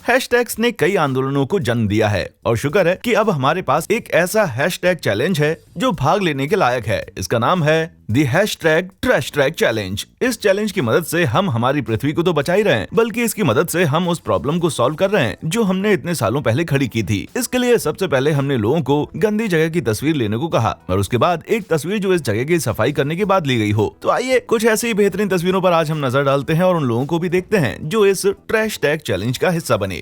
Hashtags ने कई आंदोलनों को जन्म दिया है और शुक्र है कि अब हमारे पास एक ऐसा हैशटैग चैलेंज है जो भाग लेने के लायक है। इसका नाम है दी हैशटैग ट्रैश टैग चैलेंज। इस चैलेंज की मदद से हम हमारी पृथ्वी को तो बचा ही रहे हैं, बल्कि इसकी मदद से हम उस प्रॉब्लम को सॉल्व कर रहे हैं जो हमने इतने सालों पहले खड़ी की थी। इसके लिए सबसे पहले हमने लोगों को गंदी जगह की तस्वीर लेने को कहा और उसके बाद एक तस्वीर जो इस जगह की सफाई करने के बाद ली गई हो। तो आइए कुछ ऐसी ही बेहतरीन तस्वीरों पर आज हम नजर डालते हैं और उन लोगों को भी देखते हैं जो इस ट्रैश टैग चैलेंज का हिस्सा बने।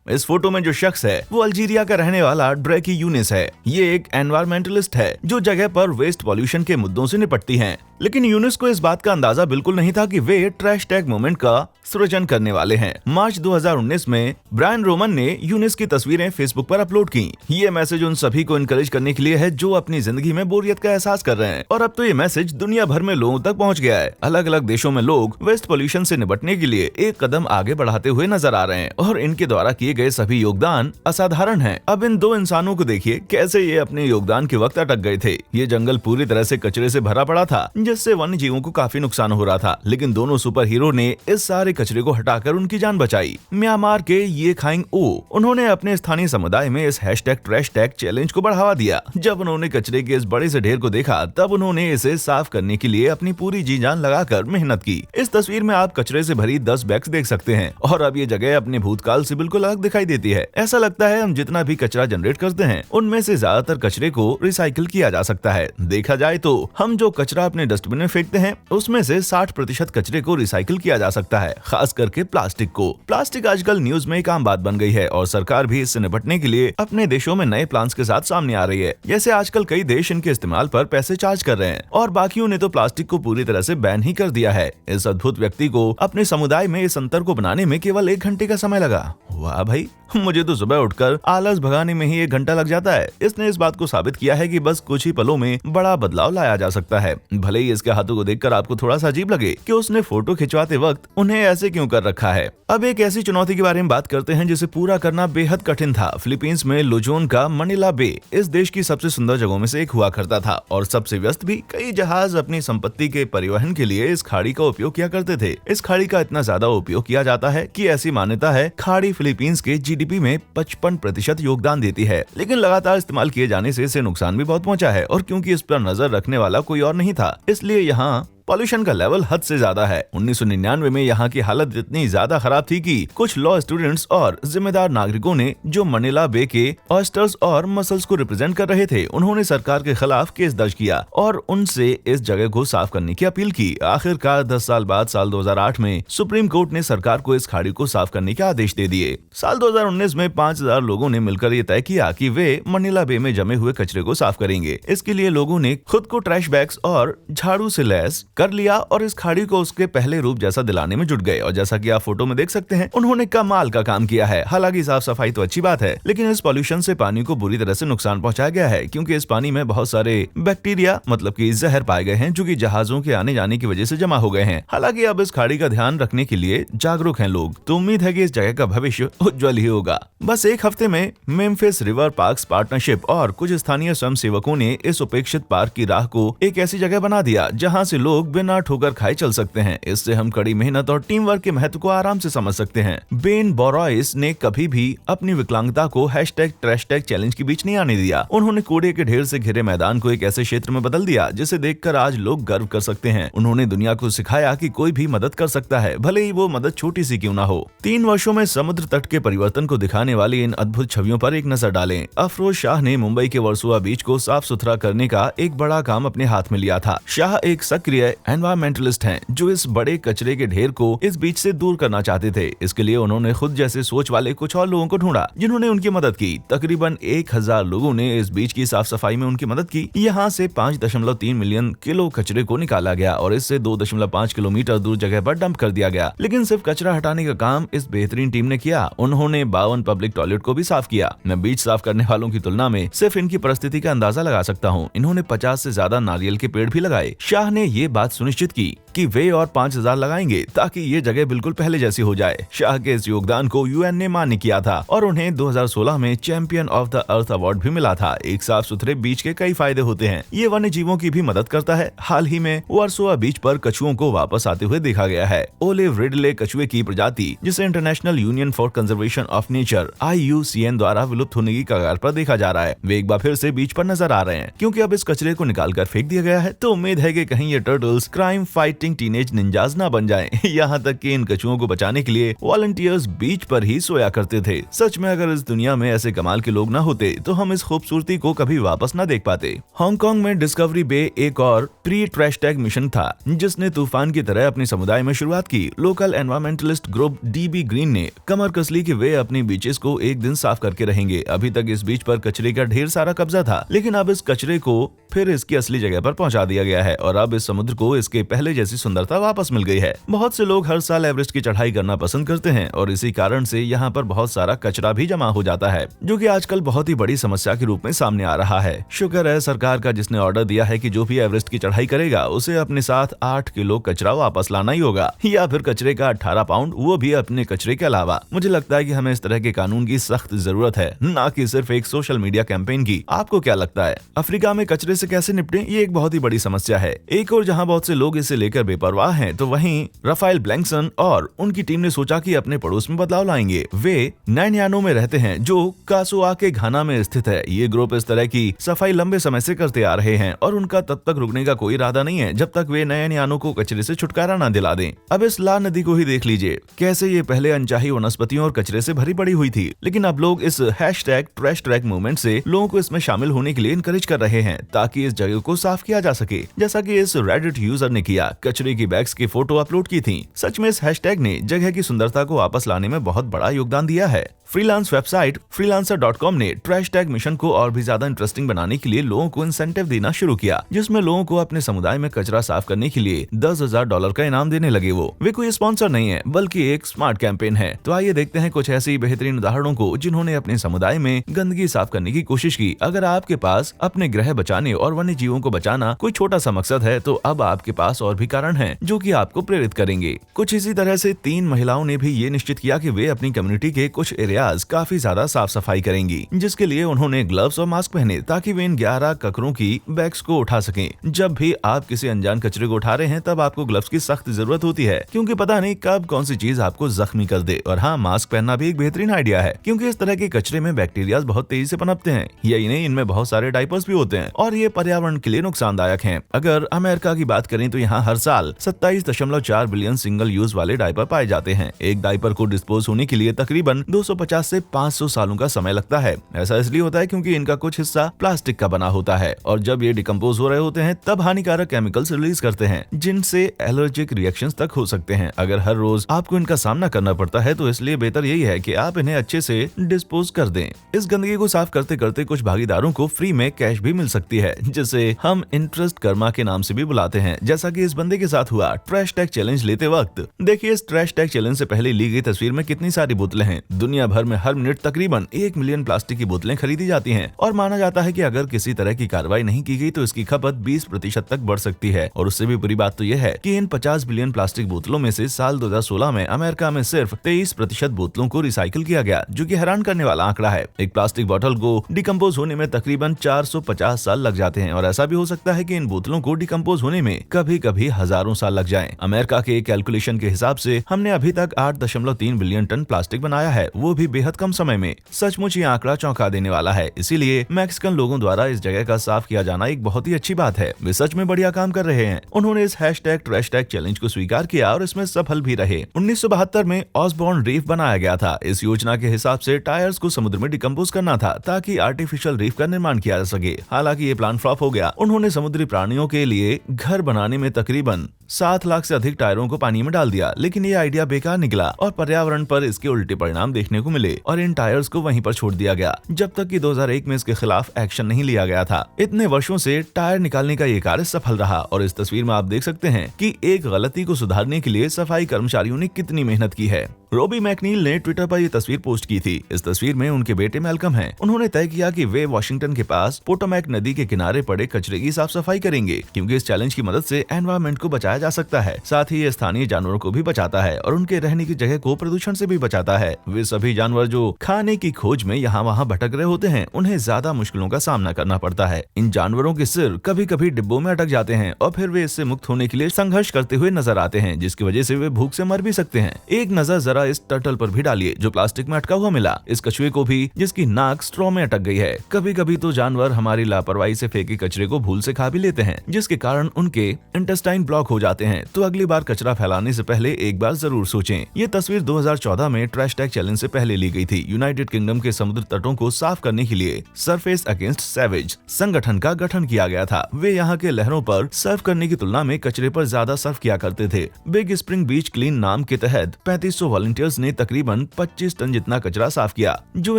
इस फोटो में जो शख्स है वो अल्जीरिया का रहने वाला ड्रेकी यूनिस है। ये एक एनवायरमेंटलिस्ट है जो जगह पर वेस्ट पॉल्यूशन के मुद्दों से निपटती हैं। लेकिन यूनिस को इस बात का अंदाजा बिल्कुल नहीं था कि वे ट्रैश टैग मूवमेंट का सृजन करने वाले हैं। मार्च 2019 में ब्रायन रोमन ने यूनिस की तस्वीरें फेसबुक पर अपलोड की। ये मैसेज उन सभी को इनकरेज करने के लिए है जो अपनी जिंदगी में बोरियत का एहसास कर रहे हैं। और अब तो ये मैसेज दुनिया भर में लोगों तक पहुंच गया है। अलग अलग देशों में लोग वेस्ट पॉल्यूशन से निपटने के लिए एक कदम आगे बढ़ाते हुए नजर आ रहे हैं और इनके द्वारा किए गए सभी योगदान असाधारण हैं। अब इन दो इंसानों को देखिए कैसे ये अपने योगदान के वक्त अटक गए थे। ये जंगल पूरी तरह से कचरे से भरा पड़ा था जिससे वन्य जीवों को काफी नुकसान हो रहा था, लेकिन दोनों सुपर हीरो ने इस सारे कचरे को हटाकर उनकी जान बचाई। म्यांमार के ये खाइंग ओ उन्होंने अपने स्थानीय समुदाय में इस हैशटैग ट्रैश टैग चैलेंज को बढ़ावा दिया। जब उन्होंने कचरे के इस बड़े से ढेर को देखा तब उन्होंने इसे साफ करने के लिए अपनी पूरी जी जान लगाकर मेहनत की। इस तस्वीर में आप कचरे से भरी 10 बैग्स देख सकते हैं और अब ये जगह अपने भूतकाल से बिल्कुल अलग दिखाई देती है। ऐसा लगता है हम जितना भी कचरा जनरेट करते हैं उनमें से ज्यादातर कचरे को रिसाइकिल किया जा सकता है। देखा जाए तो हम जो कचरा अपने डस्टबिन में फेंकते हैं उसमें से 60% कचरे को रिसाइकिल किया जा सकता है, खास करके प्लास्टिक को। प्लास्टिक आजकल न्यूज में एक आम बात बन गई है और सरकार भी इससे निपटने के लिए अपने देशों में नए प्लान्स के साथ सामने आ रही है। जैसे आजकल कई देश इनके इस्तेमाल पर पैसे चार्ज कर रहे हैं और बाकियों ने तो प्लास्टिक को पूरी तरह से बैन ही कर दिया है। इस अद्भुत व्यक्ति को अपने समुदाय में इस अंतर को बनाने में केवल 1 घंटे का समय लगा। वाह भाई, मुझे तो सुबह उठकर आलस भगाने में ही 1 घंटा लग जाता है। इसने इस बात को साबित किया है कि बस कुछ ही पलों में बड़ा बदलाव लाया जा सकता है। भले ही इसके हाथों को देखकर आपको थोड़ा सा अजीब लगे कि उसने फोटो खिंचवाते वक्त उन्हें ऐसे क्यों कर रखा है। अब एक ऐसी चुनौती के बारे में बात करते हैं जिसे पूरा करना बेहद कठिन था। फिलीपींस में लुजोन का मनीला बे इस देश की सबसे सुंदर जगहों में से एक हुआ करता था और सबसे व्यस्त भी। कई जहाज अपनी संपत्ति के परिवहन के लिए इस खाड़ी का उपयोग किया करते थे। इस खाड़ी का इतना ज्यादा उपयोग किया जाता है कि ऐसी मान्यता है खाड़ी फिलीपींस के जीडीपी में 55% योगदान देती है। लेकिन लगातार इस्तेमाल किए जाने से इसे नुकसान भी बहुत पहुंचा है और क्योंकि इस पर नजर रखने वाला कोई और नहीं था, इसलिए यहाँ पॉल्यूशन का लेवल हद से ज्यादा है। 1999 में यहाँ की हालत इतनी ज्यादा खराब थी कि कुछ लॉ स्टूडेंट्स और जिम्मेदार नागरिकों ने जो मनीला बे के ऑयस्टर्स और मसल्स को रिप्रेजेंट कर रहे थे उन्होंने सरकार के खिलाफ केस दर्ज किया और उनसे इस जगह को साफ करने की अपील की। आखिरकार 10 साल बाद साल 2008 में सुप्रीम कोर्ट ने सरकार को इस खाड़ी को साफ करने के आदेश दे दिए। साल 2019 में 5000 लोगों ने मिलकर ये तय किया कि वे मनीला बे में जमे हुए कचरे को साफ करेंगे। इसके लिए लोगों ने खुद को ट्रैश बैग्स और झाड़ू से लैस कर लिया और इस खाड़ी को उसके पहले रूप जैसा दिलाने में जुट गए। और जैसा कि आप फोटो में देख सकते हैं उन्होंने कमाल का काम किया है। हालांकि साफ सफाई तो अच्छी बात है, लेकिन इस पॉल्यूशन से पानी को बुरी तरह से नुकसान पहुंचाया गया है क्योंकि इस पानी में बहुत सारे बैक्टीरिया मतलब कि जहर पाए गए हैं जो कि जहाजों के आने जाने की वजह से जमा हो गए हैं। हालांकि अब इस खाड़ी का ध्यान रखने के लिए जागरूक हैं लोग, तो उम्मीद है कि इस जगह का भविष्य उज्जवल ही होगा। बस एक हफ्ते में मेम्फिस रिवर पार्क्स पार्टनरशिप और कुछ स्थानीय स्वयं सेवकों ने इस उपेक्षित पार्क की राह को एक ऐसी जगह बना दिया जहाँ से लोग बिना ठोकर खाए चल सकते हैं। इससे हम कड़ी मेहनत और टीम वर्क के महत्व को आराम से समझ सकते हैं। बेन बोरॉइस ने कभी भी अपनी विकलांगता को हैशटैग ट्रैश टैग चैलेंज के बीच नहीं आने दिया। उन्होंने कूड़े के ढेर से घिरे मैदान को एक ऐसे क्षेत्र में बदल दिया जिसे देखकर आज लोग गर्व कर सकते हैं। उन्होंने दुनिया को सिखाया कि कोई भी मदद कर सकता है, भले ही वो मदद छोटी सी क्यों ना हो। 3 वर्षों में समुद्र तट के परिवर्तन को दिखाने वाली इन अद्भुत छवियों पर एक नजर डालें। अफरोज शाह ने मुंबई के वर्सोवा बीच को साफ सुथरा करने का एक बड़ा काम अपने हाथ में लिया था। शाह एक सक्रिय एनवायरमेंटलिस्ट हैं जो इस बड़े कचरे के ढेर को इस बीच से दूर करना चाहते थे। इसके लिए उन्होंने खुद जैसे सोच वाले कुछ और लोगों को ढूंढा जिन्होंने उनकी मदद की। तकरीबन 1000 लोगों ने इस बीच की साफ सफाई में उनकी मदद की। यहाँ से 5.3 मिलियन किलो कचरे को निकाला गया और इससे 2.5 किलोमीटर दूर जगह पर डंप कर दिया गया। लेकिन सिर्फ कचरा हटाने का काम इस बेहतरीन टीम ने किया। उन्होंने 52 पब्लिक टॉयलेट को भी साफ किया। मैं बीच साफ करने वालों की तुलना में सिर्फ इनकी परिस्थिति का अंदाजा लगा सकता हूँ। इन्होंने 50 से ज्यादा नारियल के पेड़ भी लगाए। शाह ने ये बात सुनिश्चित की कि वे और 5,000 लगाएंगे ताकि ये जगह बिल्कुल पहले जैसी हो जाए। शाह के इस योगदान को यूएन ने मान्य किया था और उन्हें 2016 में champion of the earth award भी मिला था। एक साफ सुथरे बीच के कई फायदे होते हैं। ये वन्य जीवों की भी मदद करता है। हाल ही में वर्सोवा बीच पर कछुओं को वापस आते हुए देखा गया है। ओलिव रिडले कछुए की प्रजाति, जिसे international union for conservation of nature IUCN द्वारा विलुप्त होने की कगार पर देखा जा रहा है। वे एक बार फिर से बीच पर नजर आ रहे हैं। क्योंकि अब इस कचरे को निकालकर फेंक दिया गया है, तो उम्मीद है कि कहीं ये turtles crime fighting teenage ninjas ना बन जाएं। यहाँ तक कि इन कछुओं को बचाने के लिए वॉलंटियर्स बीच पर ही सोया करते थे। सच में अगर इस दुनिया में ऐसे कमाल के लोग ना होते तो हम इस खूबसूरती को कभी वापस ना देख पाते। हांगकांग में डिस्कवरी बे एक और प्री ट्रैश टैग मिशन था, जिसने तूफान की तरह अपने समुदाय में शुरुआत की। Local environmentalist group DB green ने कमर कस ली कि वे अपने बीचेस को एक दिन साफ करके रहेंगे। अभी तक इस बीच पर कचरे का ढेर सारा कब्जा था, लेकिन अब इस कचरे को फिर इसकी असली जगह पर पहुंचा दिया गया है और अब इस समुद्र को इसके पहले जैसी सुंदरता वापस मिल गई है। बहुत से लोग हर साल एवरेस्ट की चढ़ाई करना पसंद करते हैं और इसी कारण से यहाँ पर बहुत सारा कचरा भी जमा हो जाता है, जो कि आजकल बहुत ही बड़ी समस्या के रूप में सामने आ रहा है। शुक्र है सरकार का, जिसने ऑर्डर दिया है कि जो भी एवरेस्ट की चढ़ाई करेगा उसे अपने साथ 8 किलो कचरा वापस लाना ही होगा, या फिर कचरे का 18 पाउंड, वो भी अपने कचरे के अलावा। मुझे लगता है कि हमें इस तरह के कानून की सख्त जरूरत है, न कि सिर्फ एक सोशल मीडिया कैंपेन की। आपको क्या लगता है? अफ्रीका में कचरे से कैसे निपटें, ये एक बहुत ही बड़ी समस्या है। एक और जहां बहुत से लोग इसे लेकर बेपरवाह हैं, तो वहीं राफेल ब्लैंकसन और उनकी टीम ने सोचा कि अपने पड़ोस में बदलाव लाएंगे। वे नैन्यानो में रहते हैं, जो कासुआ के घाना में स्थित है। ये ग्रुप इस तरह की सफाई लंबे समय से करते आ रहे हैं और उनका तब तक रुकने का कोई इरादा नहीं है जब तक वे नैन्यानो को कचरे से छुटकारा न दिला दें। अब इस ला नदी को ही देख लीजिए, कैसे ये पहले अनचाही वनस्पतियों और कचरे से भरी पड़ी हुई थी, लेकिन अब लोग इस #ट्रैश मूवमेंट से लोगों को इसमें शामिल होने के लिए इनकरेज कर रहे हैं ताकि इस जगह को साफ किया जा सके, जैसा कि इस रेडिट यूजर ने किया। कचरे की बैग्स की फोटो अपलोड की थी। सच में इस हैशटैग ने जगह की सुंदरता को वापस लाने में बहुत बड़ा योगदान दिया है। फ्रीलांस वेबसाइट freelancer.com ने ट्रैश टैग मिशन को और भी ज्यादा इंटरेस्टिंग बनाने के लिए लोगों को इंसेंटिव देना शुरू किया, जिसमें लोगों को अपने समुदाय में कचरा साफ करने के लिए $10,000 का इनाम देने लगे। वे कोई स्पॉन्सर नहीं है, बल्कि एक स्मार्ट कैंपेन है। तो आइए देखते हैं कुछ ऐसे बेहतरीन उदाहरणों को जिन्होंने अपने समुदाय में गंदगी साफ करने की कोशिश की। अगर आपके पास अपने ग्रह बचाने और वन्य जीवों को बचाना कोई छोटा सा मकसद है, तो अब आपके पास और भी कारण हैं जो कि आपको प्रेरित करेंगे। कुछ इसी तरह से 3 महिलाओं ने भी ये निश्चित किया कि वे अपनी कम्युनिटी के कुछ एरियाज काफी ज्यादा साफ सफाई करेंगी, जिसके लिए उन्होंने ग्लव्स और मास्क पहने ताकि वे इन 11 ककरों की बैग्स को उठा सकें। जब भी आप किसी अनजान कचरे को उठा रहे हैं, तब आपको ग्लव्स की सख्त जरूरत होती है, क्योंकि पता नहीं कब कौन सी चीज आपको जख्मी कर दे। और हाँ, मास्क पहनना भी एक बेहतरीन आइडिया है, क्योंकि इस तरह के कचरे में बैक्टीरिया बहुत तेजी से पनपते हैं। यही नहीं, इनमें बहुत सारे डायपर्स भी होते हैं और ये पर्यावरण के लिए नुकसानदायक हैं। अगर अमेरिका की बात करें तो यहाँ हर साल 27.4 बिलियन सिंगल यूज वाले डायपर पाए जाते हैं। एक डायपर को डिस्पोज होने के लिए तकरीबन 250 से 500 सालों का समय लगता है। ऐसा इसलिए होता है क्योंकि इनका कुछ हिस्सा प्लास्टिक का बना होता है और जब ये डिकम्पोज हो रहे होते हैं तब हानिकारक केमिकल्स रिलीज करते हैं, जिनसे एलर्जिक रिएक्शंस तक हो सकते हैं। अगर हर रोज आपको इनका सामना करना पड़ता है तो इसलिए बेहतर यही है कि आप इन्हें अच्छे से डिस्पोज कर दें। इस गंदगी को साफ करते करते कुछ भागीदारों को फ्री में कैश भी मिल सकती है, जिसे हम इंटरेस्ट कर्मा के नाम से भी बुलाते हैं, जैसा कि इस बंदे के साथ हुआ। ट्रैश टैग चैलेंज लेते वक्त देखिए, इस ट्रैश टैग चैलेंज से पहले ली गई तस्वीर में कितनी सारी बोतलें हैं। दुनिया भर में हर मिनट तकरीबन 1 मिलियन प्लास्टिक की बोतलें खरीदी जाती हैं और माना जाता है कि अगर किसी तरह की कार्रवाई नहीं की गई तो इसकी खपत 20% तक बढ़ सकती है। और उससे भी बुरी बात तो यह है कि इन 50 बिलियन प्लास्टिक बोतलों में से साल 2016 में अमेरिका में सिर्फ 23% बोतलों को रिसाइकिल किया गया, जो कि हैरान करने वाला आंकड़ा है। एक प्लास्टिक बोतल को डिकम्पोज होने में तकरीबन 450 साल लग जाते हैं और ऐसा भी हो सकता है कि इन बोतलों को डिकम्पोज होने में कभी कभी हजारों साल लग जाएं। अमेरिका के कैलकुलेशन के हिसाब से हमने अभी तक 8.3 बिलियन टन प्लास्टिक बनाया है, वो भी बेहद कम समय में। सचमुच ये आंकड़ा चौंका देने वाला है। इसीलिए मैक्सिकन लोगों द्वारा इस जगह का साफ किया जाना एक बहुत ही अच्छी बात है। वे सच में बढ़िया काम कर रहे हैं। उन्होंने इस ट्रैश टैग चैलेंज को स्वीकार किया और इसमें सफल भी रहे। 1972 में ऑसबॉर्न रीफ बनाया गया था। इस योजना के हिसाब से टायर्स को समुद्र में डिकम्पोज करना था ताकि आर्टिफिशियल रीफ का निर्माण किया जा सके। हालांकि ये प्लान फ्लॉप हो गया। उन्होंने समुद्री प्राणियों के लिए घर बनाने में तकरीबन 7 लाख से अधिक टायरों को पानी में डाल दिया, लेकिन ये आइडिया बेकार निकला और पर्यावरण पर इसके उल्टे परिणाम देखने को मिले और इन टायर्स को वहीं पर छोड़ दिया गया, जब तक कि 2001 में इसके खिलाफ एक्शन नहीं लिया गया था। इतने वर्षों से टायर निकालने का ये कार्य सफल रहा और इस तस्वीर में आप देख सकते हैं कि एक गलती को सुधारने के लिए सफाई कर्मचारियों ने कितनी मेहनत की है। रोबी मैकनील ने ट्विटर पर ये तस्वीर पोस्ट की थी। इस तस्वीर में उनके बेटे मैल्कम हैं। उन्होंने तय किया कि वे वाशिंगटन के पास पोटोमैक नदी के किनारे पड़े कचरे की साफ सफाई करेंगे, क्योंकि इस चैलेंज की मदद से एनवायरनमेंट को बचाया जा सकता है। साथ ही ये स्थानीय जानवरों को भी बचाता है और उनके रहने की जगह को प्रदूषण से भी बचाता है। वे सभी जानवर जो खाने की खोज में यहाँ वहाँ भटक रहे होते हैं, उन्हें ज्यादा मुश्किलों का सामना करना पड़ता है। इन जानवरों के सिर कभी कभी डिब्बों में अटक जाते हैं और फिर वे इससे मुक्त होने के लिए संघर्ष करते हुए नजर आते हैं, जिसकी वजह से वे भूख से मर भी सकते हैं। एक नजर जरा इस टर्टल पर भी डालिए जो प्लास्टिक में अटका हुआ मिला। इस कछुए को भी जिसकी नाक स्ट्रॉ में अटक गई है। कभी कभी तो जानवर हमारी लापरवाही से फेंके कचरे को भूल से खा भी लेते हैं, जिसके कारण उनके इंटेस्टाइन ब्लॉक हो जाते हैं। तो अगली बार कचरा फैलाने से पहले एक बार जरूर सोचें। ये तस्वीर 2014 में ट्रैश टैग चैलेंज से पहले ली गई थी। यूनाइटेड किंगडम के समुद्र तटों को साफ करने के लिए सरफेस अगेंस्ट सैवेज संगठन का गठन किया गया था। वे यहाँ के लहरों पर सर्फ करने की तुलना में कचरे पर ज्यादा सर्फ किया करते थे। बिग स्प्रिंग बीच क्लीन नाम के तहत 3500 वॉलंटियर्स ने तकरीबन 25 टन जितना कचरा साफ किया, जो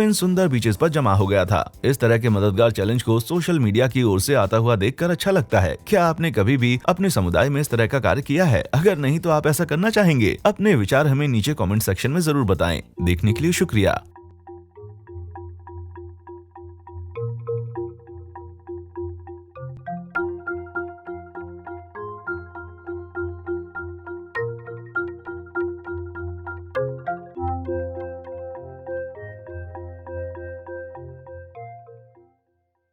इन सुंदर बीचेस पर जमा हो गया था। इस तरह के मददगार चैलेंज को सोशल मीडिया की ओर से आता हुआ देखकर अच्छा लगता है। क्या आपने कभी भी अपने समुदाय में इस तरह का कार्य किया है? अगर नहीं तो आप ऐसा करना चाहेंगे? अपने विचार हमें नीचे कमेंट सेक्शन में जरूर बताएं। देखने के लिए शुक्रिया।